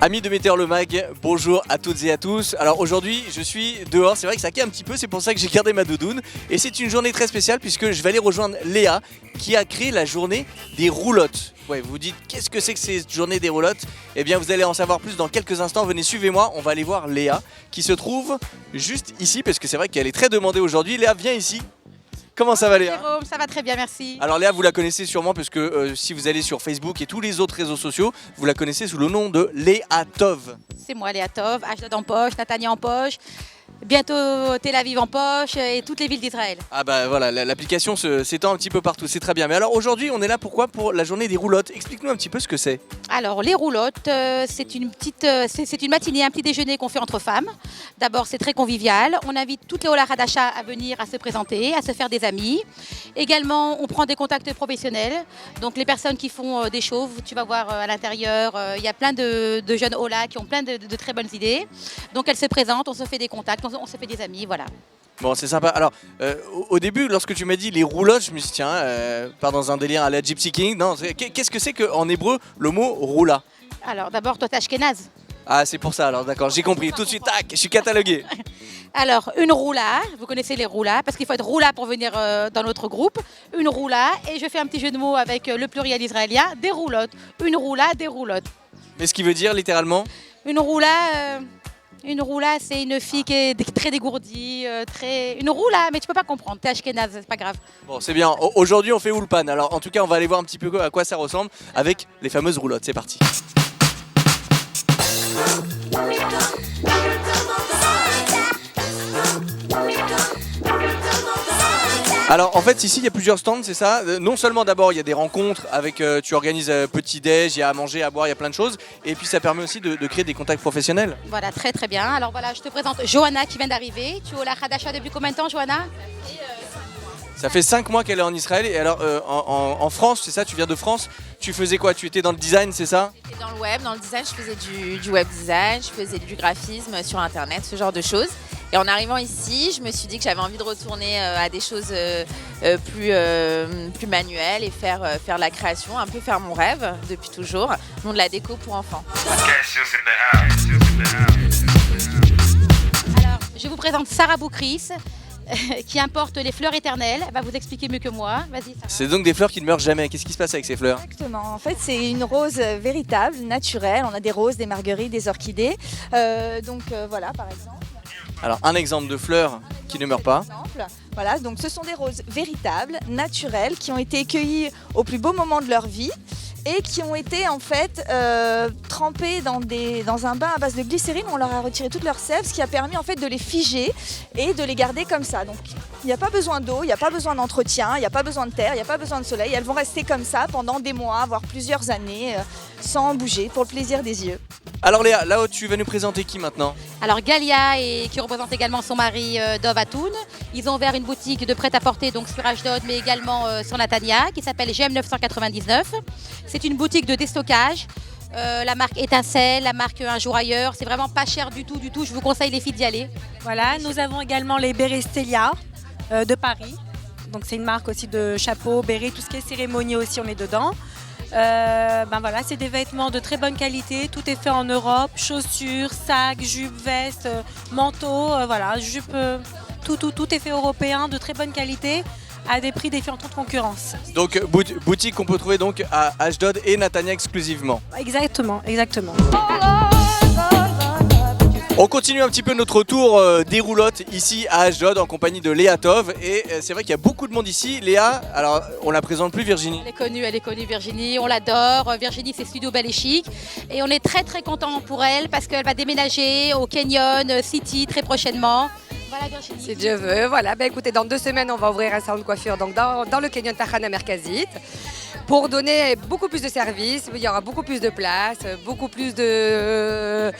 Amis de Météor le Mag, bonjour à toutes et à tous. Alors aujourd'hui je suis dehors, c'est vrai que ça caille un petit peu, c'est pour ça que j'ai gardé ma doudoune. Et c'est une journée très spéciale puisque je vais aller rejoindre Léa qui a créé la journée des roulottes. Ouais, vous vous dites qu'est-ce que c'est que cette journée des roulottes? Eh bien vous allez en savoir plus dans quelques instants, venez suivez-moi, on va aller voir Léa qui se trouve juste ici parce que c'est vrai qu'elle est très demandée aujourd'hui. Léa, viens ici. Comment ça va Léa? Jérôme, ça va très bien, merci. Alors Léa, vous la connaissez sûrement parce que si vous allez sur Facebook et tous les autres réseaux sociaux, vous la connaissez sous le nom de Léa Tov. C'est moi, Léa Tov, Ashdod en poche, Natania en poche, bientôt Tel Aviv en poche et toutes les villes d'Israël. Ah bah voilà, l'application s'étend un petit peu partout, c'est très bien. Mais alors aujourd'hui, on est là pourquoi? Pour la journée des roulottes. Explique-nous un petit peu ce que c'est. Alors les roulottes, c'est une matinée, un petit déjeuner qu'on fait entre femmes. D'abord, c'est très convivial. On invite toutes les Ola Hadasha à venir, à se présenter, à se faire des amis. Également, on prend des contacts professionnels. Donc les personnes qui font des chauves, tu vas voir à l'intérieur, il y a plein de jeunes Ola qui ont plein de très bonnes idées. Donc elles se présentent, on se fait des contacts, on se fait des amis, voilà. Bon, c'est sympa. Alors, au début, lorsque tu m'as dit les roulottes, je me suis dit, tiens, pas dans un délire à la Gypsy King. Non, qu'est-ce que c'est qu'en hébreu le mot roula? Alors d'abord, toi t'es ashkénaze. Ah, c'est pour ça, alors d'accord, j'ai compris. Tout de suite, tac, je suis catalogué. Alors, une roula, vous connaissez les roulas, parce qu'il faut être roula pour venir dans notre groupe. Une roula, et je fais un petit jeu de mots avec le pluriel israélien, des roulottes. Une roula, des roulottes. Mais ce qui veut dire littéralement? Une roula, c'est une fille qui est très dégourdie, Une roula, mais tu peux pas comprendre, t'es ashkénaze, c'est pas grave. Bon, c'est bien. Aujourd'hui, on fait Ulpan. Alors, en tout cas, on va aller voir un petit peu à quoi ça ressemble avec les fameuses roulottes. C'est parti. Alors en fait ici il y a plusieurs stands, c'est ça. Non seulement d'abord il y a des rencontres avec, tu organises petit-déj, il y a à manger, à boire, il y a plein de choses. Et puis ça permet aussi de créer des contacts professionnels. Voilà, très très bien. Alors voilà, je te présente Johanna qui vient d'arriver. Tu es au La Hadasha depuis combien de temps, Johanna? Ça fait 5 mois qu'elle est en Israël. Et alors en France, c'est ça, tu viens de France. Tu faisais quoi? Tu étais dans le design, c'est ça? J'étais dans le web, dans le design, je faisais du web design, je faisais du graphisme sur internet, ce genre de choses. Et en arrivant ici, je me suis dit que j'avais envie de retourner à des choses plus manuelles et faire la création, un peu faire mon rêve depuis toujours, non de la déco pour enfants. Alors, je vous présente Sarah Boukris, qui importe les fleurs éternelles. Elle va vous expliquer mieux que moi. Vas-y, Sarah. C'est donc des fleurs qui ne meurent jamais. Qu'est-ce qui se passe avec ces fleurs? Exactement. En fait, c'est une rose véritable, naturelle. On a des roses, des marguerites, des orchidées. Voilà, par exemple. Alors un exemple de fleurs qui ne meurent pas. Voilà, donc ce sont des roses véritables, naturelles, qui ont été cueillies au plus beau moment de leur vie et qui ont été en fait trempées dans un bain à base de glycérine où on leur a retiré toute leur sève, ce qui a permis en fait de les figer et de les garder comme ça. Donc il n'y a pas besoin d'eau, il n'y a pas besoin d'entretien, il n'y a pas besoin de terre, il n'y a pas besoin de soleil. Elles vont rester comme ça pendant des mois, voire plusieurs années, sans bouger, pour le plaisir des yeux. Alors Léa, là tu vas nous présenter qui maintenant? Alors Galia, qui représente également son mari Dov Atoun. Ils ont ouvert une boutique de prêt-à-porter donc sur Ashdod, mais également sur Natania, qui s'appelle GM 999. C'est une boutique de déstockage. La marque Étincelle, la marque Un Jour Ailleurs. C'est vraiment pas cher du tout. Je vous conseille les filles d'y aller. Voilà, nous avons également les bérets Stelia de Paris. Donc c'est une marque aussi de chapeaux, bérets, tout ce qui est cérémonie aussi, on est dedans. Voilà, c'est des vêtements de très bonne qualité, tout est fait en Europe, chaussures, sacs, jupes, vestes, manteaux, jupes, tout est fait européen, de très bonne qualité, à des prix défiant toute concurrence. Donc boutique qu'on peut trouver donc à Ashdod et Natania exclusivement. Exactement. On continue un petit peu notre tour des roulottes ici à Ashdod en compagnie de Léa Tov. Et c'est vrai qu'il y a beaucoup de monde ici. Léa, alors on la présente plus Virginie. Elle est connue Virginie, on l'adore. Virginie c'est Studio Belle et Chic. Et on est très très content pour elle parce qu'elle va déménager au Canyon City très prochainement. Voilà Virginie. Si Dieu veut, voilà. Écoutez, dans 2 semaines on va ouvrir un salon de coiffure donc dans le Canyon Tahana Merkazit. Pour donner beaucoup plus de services, il y aura beaucoup plus de place, beaucoup plus de...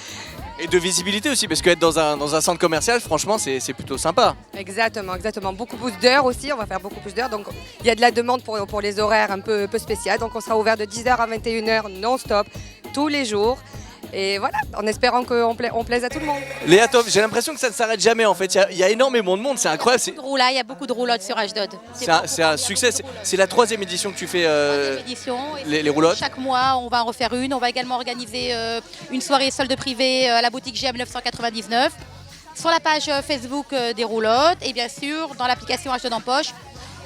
Et de visibilité aussi, parce qu'être dans un centre commercial, franchement, c'est plutôt sympa. Exactement. Beaucoup plus d'heures aussi, on va faire beaucoup plus d'heures. Donc il y a de la demande pour les horaires un peu spéciales. Donc on sera ouvert de 10h à 21h non-stop, tous les jours. Et voilà, en espérant qu'on plaise à tout le monde. Léa Tov, j'ai l'impression que ça ne s'arrête jamais en fait. Il y a énormément de monde, c'est incroyable. Il y a beaucoup de roulottes sur Ashdod. C'est un succès. C'est la 3e édition que tu fais Édition, les roulottes. Chaque mois, on va en refaire une. On va également organiser une soirée solde privée à la boutique GM 999. Sur la page Facebook des roulottes et bien sûr dans l'application Ashdod en poche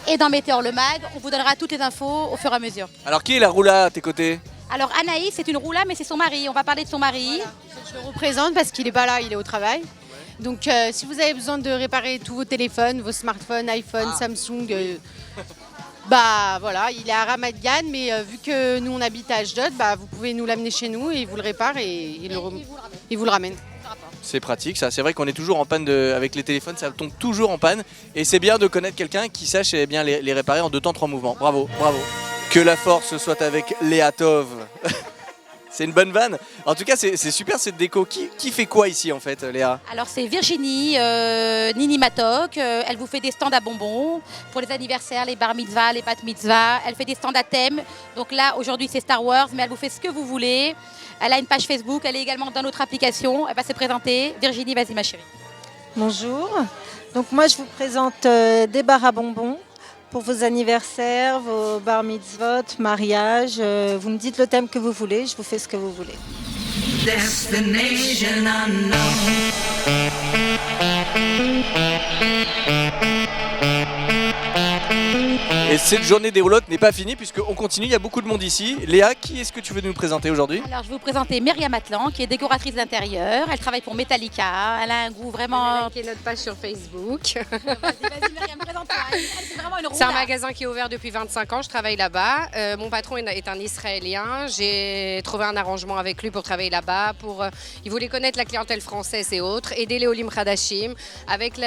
et dans Météor le Mag. On vous donnera toutes les infos au fur et à mesure. Alors qui est la roula à tes côtés? Alors Anaïs, c'est une roula, mais c'est son mari. On va parler de son mari. Voilà. Je le représente parce qu'il n'est pas là, il est au travail. Donc si vous avez besoin de réparer tous vos téléphones, vos smartphones, iPhone, Samsung, bah voilà, il est à Ramat Gan, mais vu que nous on habite à Ashdod, bah, vous pouvez nous l'amener chez nous et il vous le répare et il vous le ramène. C'est pratique ça, c'est vrai qu'on est toujours en panne avec les téléphones, ça tombe toujours en panne et c'est bien de connaître quelqu'un qui sache bien les réparer en 2 temps 3 mouvements. Bravo, bravo. Que la force soit avec Léa Tov. C'est une bonne vanne. En tout cas, c'est super cette déco. Qui fait quoi ici en fait, Léa? Alors c'est Virginie Nini Matok. Elle vous fait des stands à bonbons pour les anniversaires, les bar mitzvahs, les bat mitzvahs. Elle fait des stands à thème. Donc là, aujourd'hui, c'est Star Wars, mais elle vous fait ce que vous voulez. Elle a une page Facebook. Elle est également dans notre application. Elle va se présenter. Virginie, vas-y ma chérie. Bonjour. Donc moi, je vous présente des bars à bonbons pour vos anniversaires, vos bar mitzvot, mariages. Vous me dites le thème que vous voulez, je vous fais ce que vous voulez. Destination unknown. Et cette journée des roulottes n'est pas finie puisqu'on continue, il y a beaucoup de monde ici. Léa, qui est-ce que tu veux nous présenter aujourd'hui? Alors je vais vous présenter Myriam Atlan qui est décoratrice d'intérieur. Elle travaille pour Metallica. Elle a un goût vraiment... Qui est notre page sur Facebook. Vas-y Myriam, présente-toi. C'est vraiment une roula. C'est un magasin qui est ouvert depuis 25 ans, je travaille là-bas. Mon patron est un Israélien. J'ai trouvé un arrangement avec lui pour travailler là-bas. Il voulait connaître la clientèle française et autres, aider les Olim Khadashim avec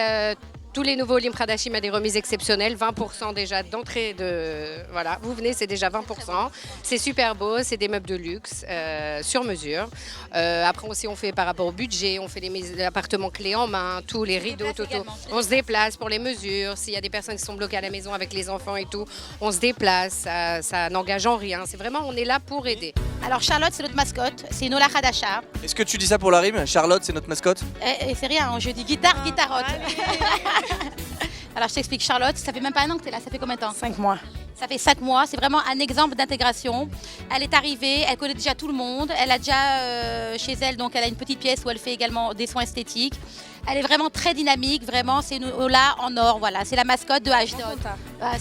tous les nouveaux Olim Khadashim à des remises exceptionnelles, 20% déjà d'entrée Voilà, vous venez, c'est déjà 20%. C'est super beau, c'est des meubles de luxe, sur mesure. Après aussi, on fait par rapport au budget, on fait les appartements clés en main, tous les rideaux, tout. On se déplace pour les mesures. S'il y a des personnes qui sont bloquées à la maison avec les enfants et tout, on se déplace, ça n'engage en rien. C'est vraiment, on est là pour aider. Alors Charlotte, c'est notre mascotte, c'est une Ola Hadasha. Est-ce que tu dis ça pour la rime? Charlotte, c'est notre mascotte? Et c'est rien, je dis guitarotte. Alors je t'explique, Charlotte, ça fait même pas un an que tu es là, ça fait combien de temps? 5 mois. Ça fait 5 mois, c'est vraiment un exemple d'intégration. Elle est arrivée, elle connaît déjà tout le monde, elle a déjà chez elle, donc elle a une petite pièce où elle fait également des soins esthétiques. Elle est vraiment très dynamique, vraiment, c'est une Ola en or, voilà, c'est la mascotte de Ashdod.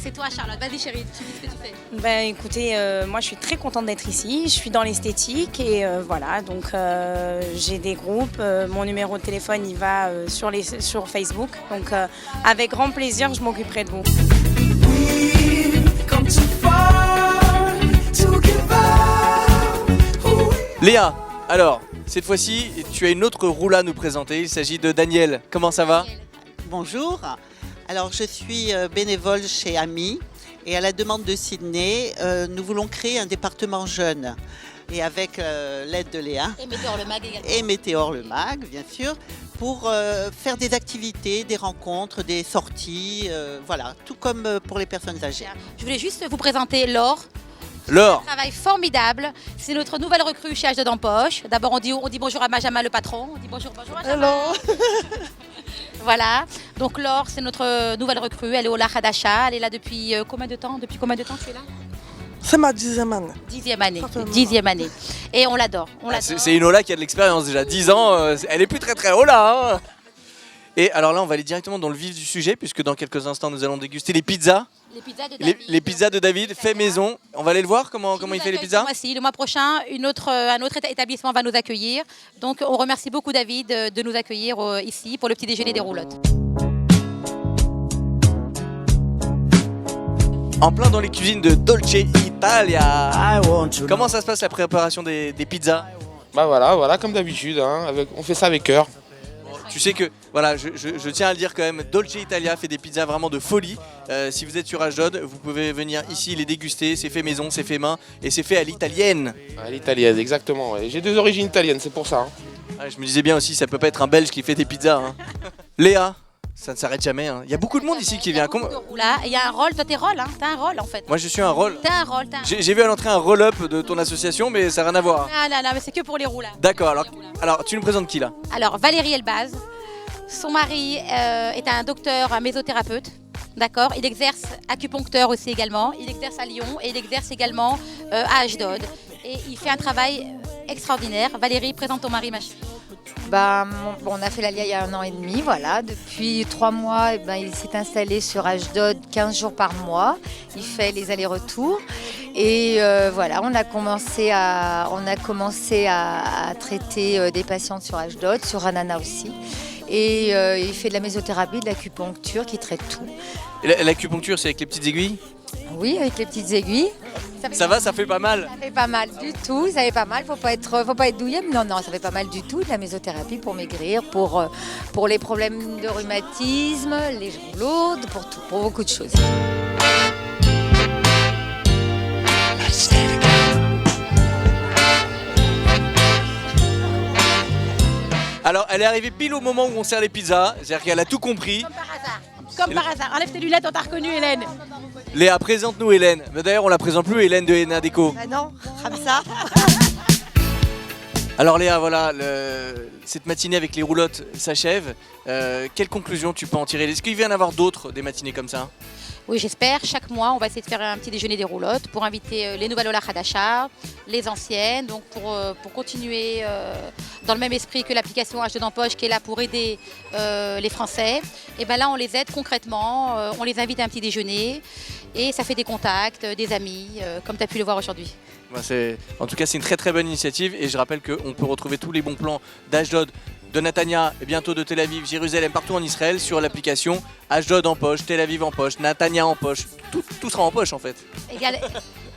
C'est toi Charlotte, vas-y chérie, tu dis ce que tu fais. Ben écoutez, moi je suis très contente d'être ici, je suis dans l'esthétique et voilà, donc j'ai des groupes, mon numéro de téléphone il va sur Facebook, donc avec grand plaisir je m'occuperai de vous. Léa, alors, cette fois-ci, tu as une autre roula à nous présenter. Il s'agit de Daniel. Comment ça va? Bonjour. Alors, je suis bénévole chez AMI et à la demande de Sydney, nous voulons créer un département jeune. Et avec l'aide de Léa. Et Météor le Mag également. Et Météor le Mag, bien sûr, pour faire des activités, des rencontres, des sorties, voilà, tout comme pour les personnes âgées. Je voulais juste vous présenter Laure. Laure. Un travail formidable. C'est notre nouvelle recrue chez Ashdod en poche. D'abord, on dit bonjour à Benjamin le patron. On dit bonjour Benjamin. Voilà. Donc Laure, c'est notre nouvelle recrue. Elle est au La Hadasha. Elle est là depuis combien de temps? Depuis combien de temps tu es là? C'est ma 10e année. 10e année. 10e année. Et on l'adore. C'est une Ola qui a de l'expérience déjà. 10 ans, elle est plus très Ola. Hein. Et alors là, on va aller directement dans le vif du sujet, puisque dans quelques instants, nous allons déguster les pizzas. Les pizzas de David. Les pizzas de David, fait maison. On va aller le voir comment il fait les pizzas. Le mois prochain, un autre établissement va nous accueillir. Donc on remercie beaucoup David de nous accueillir ici pour le petit déjeuner des roulottes. En plein dans les cuisines de Dolce Italia. Comment ça se passe la préparation des pizzas? Bah voilà, comme d'habitude, hein, on fait ça avec cœur. Tu sais que, voilà, je tiens à le dire quand même, Dolce Italia fait des pizzas vraiment de folie. Si vous êtes sur Ashdod, vous pouvez venir ici les déguster. C'est fait maison, c'est fait main et c'est fait à l'italienne. À l'italienne, exactement. Ouais. J'ai 2 origines italiennes, c'est pour ça. Hein. Je me disais bien aussi, ça peut pas être un Belge qui fait des pizzas. Hein. Léa, Ça ne s'arrête jamais. Hein. Il y a beaucoup de monde ici qui vient. Là, il y a un rôle, toi t'es rôle, hein. T'as un rôle en fait. Moi je suis un rôle. T'as un rôle, J'ai vu à l'entrée un roll-up de ton association, mais ça n'a rien à voir. Non, mais c'est que pour les roulards. D'accord, alors tu nous présentes qui là? Alors Valérie Elbaz, son mari est un docteur, un mésothérapeute. D'accord, il exerce acupuncteur aussi également, il exerce à Lyon et il exerce également à Ashdod. Et il fait un travail extraordinaire. Valérie, présente ton mari, ma chérie. On a fait l'Alia il y a 1 an et demi, voilà. Depuis 3 mois, il s'est installé sur Ashdod 15 jours par mois. Il fait les allers-retours. Et voilà, on a commencé à traiter des patientes sur Ashdod, sur Ranana aussi. Et il fait de la mésothérapie, de l'acupuncture qui traite tout. Et l'acupuncture, c'est avec les petites aiguilles? Oui, avec les petites aiguilles. Ça va, ça fait pas mal? Ça fait pas mal du tout, ça fait pas mal, faut pas être douillet, mais non, ça fait pas mal du tout, de la mésothérapie pour maigrir, pour les problèmes de rhumatisme, les jambes lourdes, pour tout, pour beaucoup de choses. Alors, elle est arrivée pile au moment où on sert les pizzas, c'est-à-dire qu'elle a tout compris. Comme par hasard, enlève tes lunettes, on t'a reconnu Hélène. Léa, présente-nous Hélène. Mais d'ailleurs, on la présente plus, Hélène de Hénin Déco. Non, comme ça. Alors Léa, voilà, cette matinée avec les roulottes s'achève. Quelle conclusion tu peux en tirer? Est-ce qu'il va y en avoir d'autres, des matinées comme ça? Oui, j'espère. Chaque mois, on va essayer de faire un petit déjeuner des roulottes pour inviter les nouvelles Ola Hadasha, les anciennes, donc pour continuer dans le même esprit que l'application Ashdod en poche qui est là pour aider les Français. Et bien là, on les aide concrètement, on les invite à un petit déjeuner et ça fait des contacts, des amis, comme tu as pu le voir aujourd'hui. En tout cas, c'est une très très bonne initiative et je rappelle qu'on peut retrouver tous les bons plans d'Ashdod, de Natania et bientôt de Tel Aviv, Jérusalem, partout en Israël sur l'application Ashdod en poche, Tel Aviv en poche, Natania en poche, tout sera en poche en fait.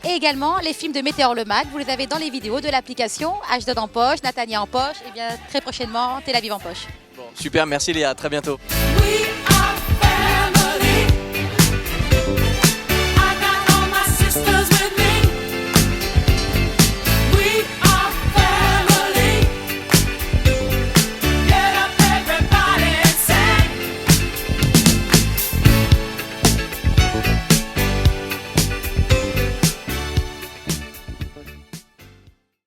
Et également les films de Météor Le Mag, vous les avez dans les vidéos de l'application Ashdod en poche, Natania en poche et bien très prochainement Tel Aviv en poche. Bon, super, merci Léa, à très bientôt. We